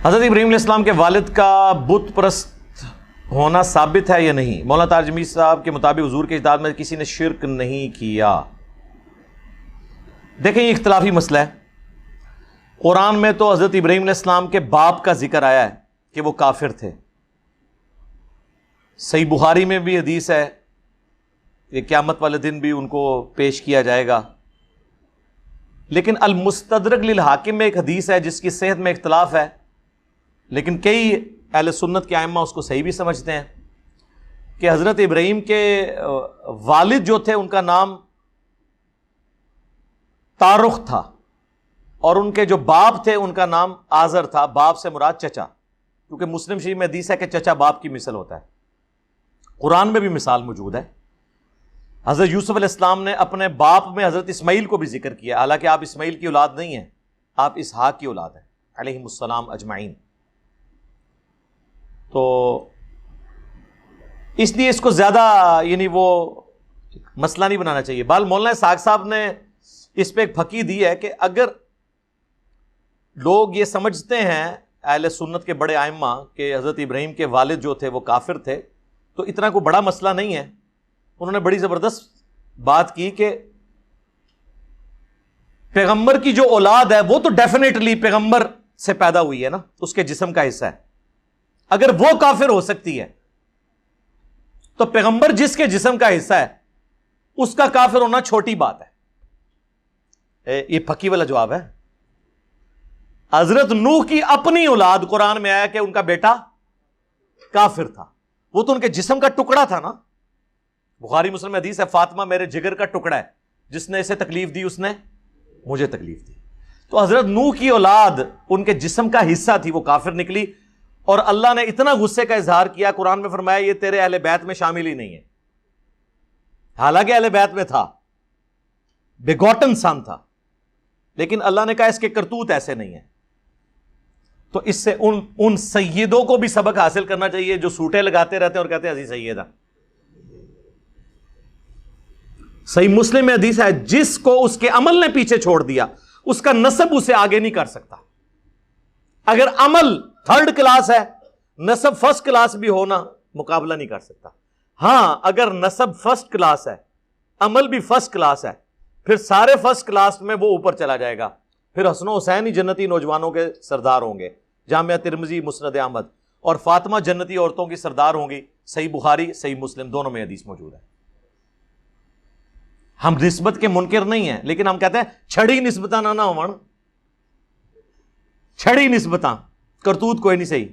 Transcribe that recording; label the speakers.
Speaker 1: حضرت ابراہیم علیہ السلام کے والد کا بت پرست ہونا ثابت ہے یا نہیں؟ مولانا طاہر جمیل صاحب کے مطابق حضور کے اجداد میں کسی نے شرک نہیں کیا۔ دیکھیں یہ اختلافی مسئلہ ہے۔ قرآن میں تو حضرت ابراہیم علیہ السلام کے باپ کا ذکر آیا ہے کہ وہ کافر تھے۔ صحیح بخاری میں بھی حدیث ہے کہ قیامت والے دن بھی ان کو پیش کیا جائے گا۔ لیکن المستدرک للحاکم میں ایک حدیث ہے جس کی صحت میں اختلاف ہے، لیکن کئی اہل سنت کے ائمہ اس کو صحیح بھی سمجھتے ہیں کہ حضرت ابراہیم کے والد جو تھے ان کا نام تارخ تھا، اور ان کے جو باپ تھے ان کا نام آزر تھا۔ باپ سے مراد چچا، کیونکہ مسلم شریف میں حدیث ہے کہ چچا باپ کی مثل ہوتا ہے۔ قرآن میں بھی مثال موجود ہے۔ حضرت یوسف علیہ السلام نے اپنے باپ میں حضرت اسماعیل کو بھی ذکر کیا، حالانکہ آپ اسماعیل کی اولاد نہیں ہیں، آپ اسحاق کی اولاد ہیں علیہم السلام اجمعین۔ تو اس لیے اس کو زیادہ وہ مسئلہ نہیں بنانا چاہیے۔ بال مولانا اسحاق صاحب نے اس پہ ایک پھکی دی ہے کہ اگر لوگ یہ سمجھتے ہیں اہل سنت کے بڑے ائمہ کہ حضرت ابراہیم کے والد جو تھے وہ کافر تھے، تو اتنا کوئی بڑا مسئلہ نہیں ہے۔ انہوں نے بڑی زبردست بات کی کہ پیغمبر کی جو اولاد ہے وہ تو ڈیفینیٹلی پیغمبر سے پیدا ہوئی ہے نا، اس کے جسم کا حصہ ہے۔ اگر وہ کافر ہو سکتی ہے تو پیغمبر جس کے جسم کا حصہ ہے اس کا کافر ہونا چھوٹی بات ہے۔ یہ پکی والا جواب ہے۔ حضرت نوح کی اپنی اولاد قرآن میں آیا کہ ان کا بیٹا کافر تھا، وہ تو ان کے جسم کا ٹکڑا تھا نا۔ بخاری مسلم میں حدیث ہے فاطمہ میرے جگر کا ٹکڑا ہے، جس نے اسے تکلیف دی اس نے مجھے تکلیف دی۔ تو حضرت نوح کی اولاد ان کے جسم کا حصہ تھی، وہ کافر نکلی، اور اللہ نے اتنا غصے کا اظہار کیا، قرآن میں فرمایا یہ تیرے اہل بیت میں شامل ہی نہیں ہے، حالانکہ اہل بیت میں تھا، بیگوٹن سن تھا، لیکن اللہ نے کہا اس کے کرتوت ایسے نہیں ہیں۔ تو اس سے ان سیدوں کو بھی سبق حاصل کرنا چاہیے جو سوٹے لگاتے رہتے ہیں اور کہتے ہیں عزیز سیدہ۔ صحیح مسلم میں حدیث ہے جس کو اس کے عمل نے پیچھے چھوڑ دیا اس کا نسب اسے آگے نہیں کر سکتا۔ اگر عمل تھرڈ کلاس ہے، نسب فرسٹ کلاس بھی ہونا مقابلہ نہیں کر سکتا۔ ہاں اگر نسب فرسٹ کلاس ہے، عمل بھی فرسٹ کلاس ہے، پھر سارے فرسٹ کلاس میں وہ اوپر چلا جائے گا، پھر حسن و حسین ہی جنتی نوجوانوں کے سردار ہوں گے، جامعہ ترمذی مسند احمد، اور فاطمہ جنتی عورتوں کی سردار ہوں گی۔ صحیح بخاری صحیح مسلم دونوں میں حدیث موجود ہے۔ ہم نسبت کے منکر نہیں ہیں، لیکن ہم کہتے ہیں چھڑی نسبتاں نہ ہون، چھڑی نسبتاں، کرتوت کوئی نہیں صحیح۔